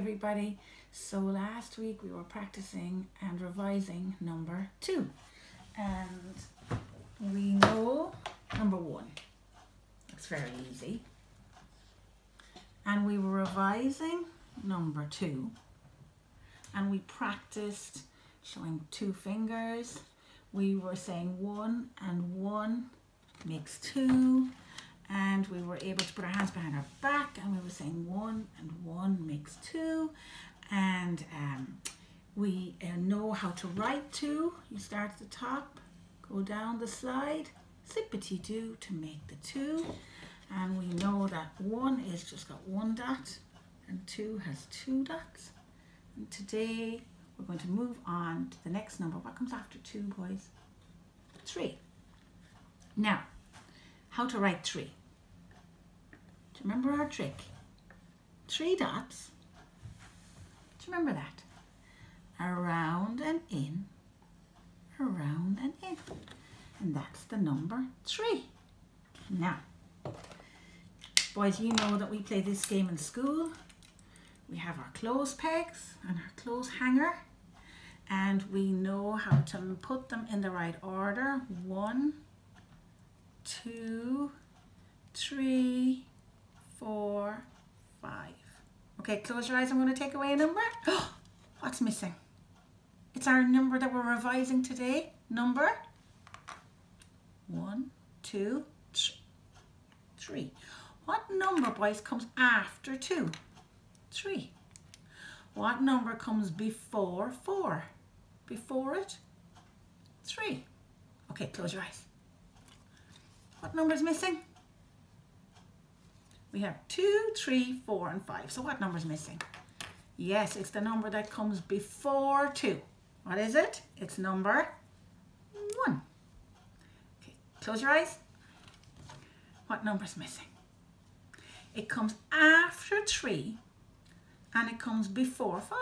everybody. So last week we were practicing and revising number 2, and we know number 1. It's very easy. And we were revising number 2, and we practiced showing 2 fingers. We were saying 1 and 1 makes 2. And we were able to put our hands behind our back, and we were saying 1 and 1 makes 2. And we know how to write 2. You start at the top, go down the slide, zippity-doo to make the 2. And we know that 1 is just got 1 dot, and 2 has 2 dots. And today we're going to move on to the next number. What comes after 2, boys? 3. Now, how to write 3. Do you remember our trick? 3 dots. Do you remember that? Around and in, around and in. And that's the number 3. Now, boys, you know that we play this game in school. We have our clothes pegs and our clothes hanger. And we know how to put them in the right order. 1, 2, 3, 4, 5. Okay, close your eyes. I'm going to take away a number. What's missing? It's our number that we're revising today. Number 1, 2, 3. What number, boys, comes after 2? 3. What number comes before 4? Before it? 3. Okay, close your eyes. What number is missing? We have 2, 3, 4, and 5. So what number is missing? Yes, it's the number that comes before 2. What is it? It's number 1. Okay, close your eyes. What number is missing? It comes after 3 and it comes before 5.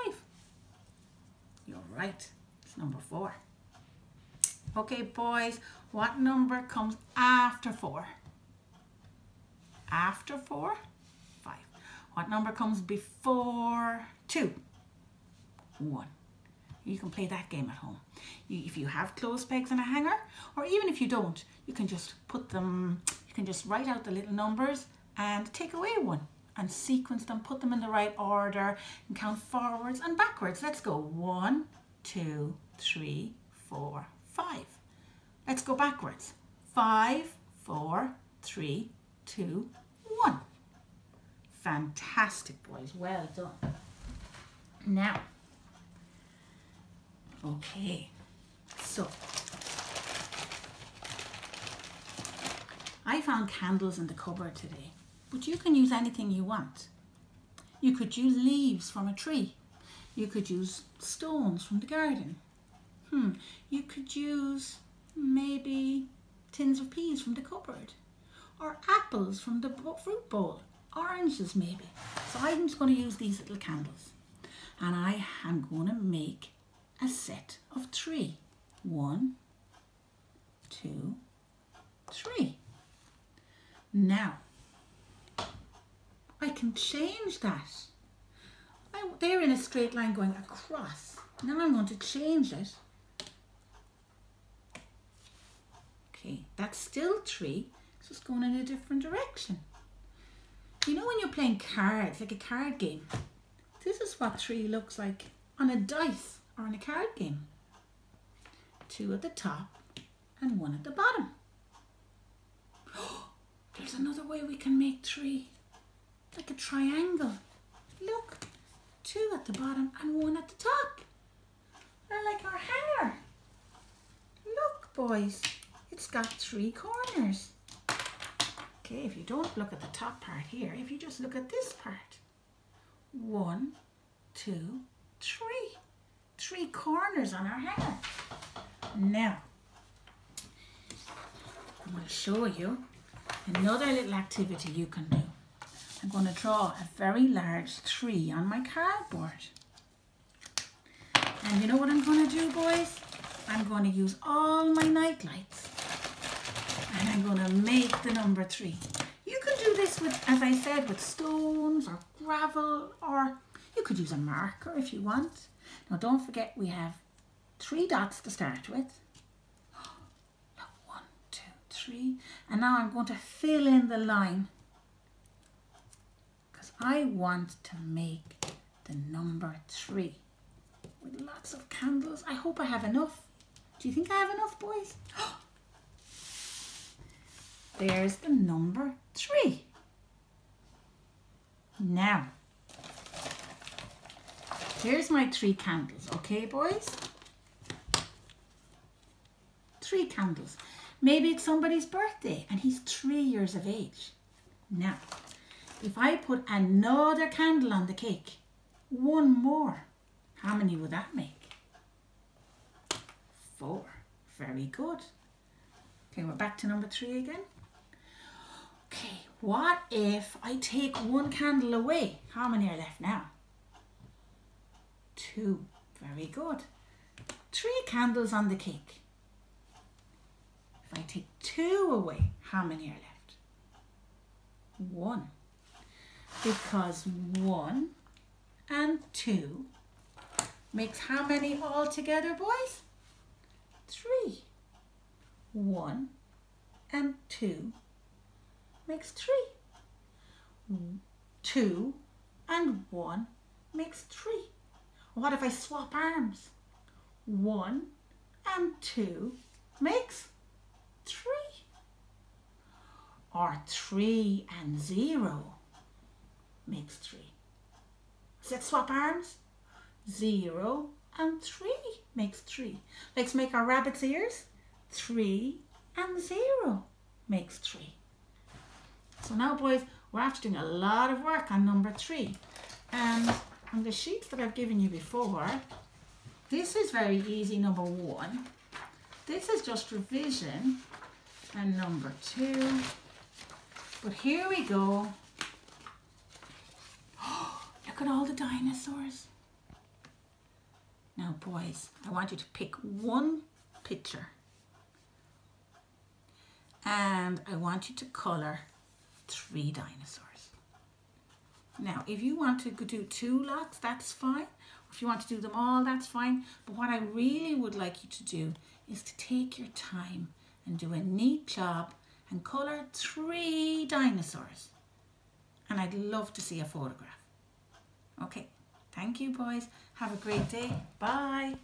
You're right. It's number 4. Okay, boys, what number comes after 4? After 4? 5. What number comes before 2? 1. You can play that game at home. If you have clothes pegs and a hanger, or even if you don't, you can just put them, you can just write out the little numbers and take away 1 and sequence them, put them in the right order and count forwards and backwards. Let's go 1, 2, 3, 4, 5. Let's go backwards. 5, 4, 3, 2, 1. Fantastic, boys. Well done. Now, okay, so I found candles in the cupboard today, but you can use anything you want. You could use leaves from a tree. You could use stones from the garden. You could use maybe tins of peas from the cupboard, or apples from the fruit bowl, oranges maybe. So I'm just going to use these little candles, and I am going to make a set of 3. 1, 2, 3. Now, I can change that. They're in a straight line going across. Now I'm going to change it. Okay, that's still 3. It's just going in a different direction. You know when you're playing cards, like a card game, this is what 3 looks like on a dice or on a card game. 2 at the top and 1 at the bottom. There's another way we can make 3. Like a triangle. Look, 2 at the bottom and 1 at the top. They're like our hanger. Look, boys, it's got 3 corners. Okay, if you don't look at the top part here, if you just look at this part. 1, 2, 3. 3 corners on our hanger. Now, I'm going to show you another little activity you can do. I'm going to draw a very large 3 on my cardboard. And you know what I'm going to do, boys? I'm going to use all my night lights. And I'm going to make the number 3. You can do this with, as I said, with stones or gravel, or You could use a marker if you want. Now don't forget we have 3 dots to start with. 1, 2, 3. And now I'm going to fill in the line because I want to make the number 3 with lots of candles. I hope I have enough. Do you think I have enough, boys? There's the number 3. Now, here's my 3 candles, okay, boys? 3 candles. Maybe it's somebody's birthday and he's 3 years of age. Now, if I put another candle on the cake, 1 more, how many would that make? 4. Very good. Okay, we're back to number 3 again. Okay, what if I take 1 candle away? How many are left now? 2. Very good. 3 candles on the cake. If I take 2 away, how many are left? 1. Because 1 and 2 makes how many all together, boys? 3. 1 and 2 makes 3. 2 and 1 makes 3. What if I swap arms? 1 and 2 makes 3. Or 3 and 0 makes 3. Let's swap arms. 0 and 3 makes 3. Let's make our rabbit's ears. 3 and 0 makes 3. So now, boys, we're after doing a lot of work on number 3. And on the sheets that I've given you before, this is very easy, number 1. This is just revision and number 2. But here we go. Look at all the dinosaurs. Now, boys, I want you to pick 1 picture. And I want you to colour 3 dinosaurs. Now, if you want to do 2 lots, that's fine. If you want to do them all, that's fine. But what I really would like you to do is to take your time and do a neat job and colour 3 dinosaurs. And I'd love to see a photograph. Okay, thank you, boys. Have a great day. Bye.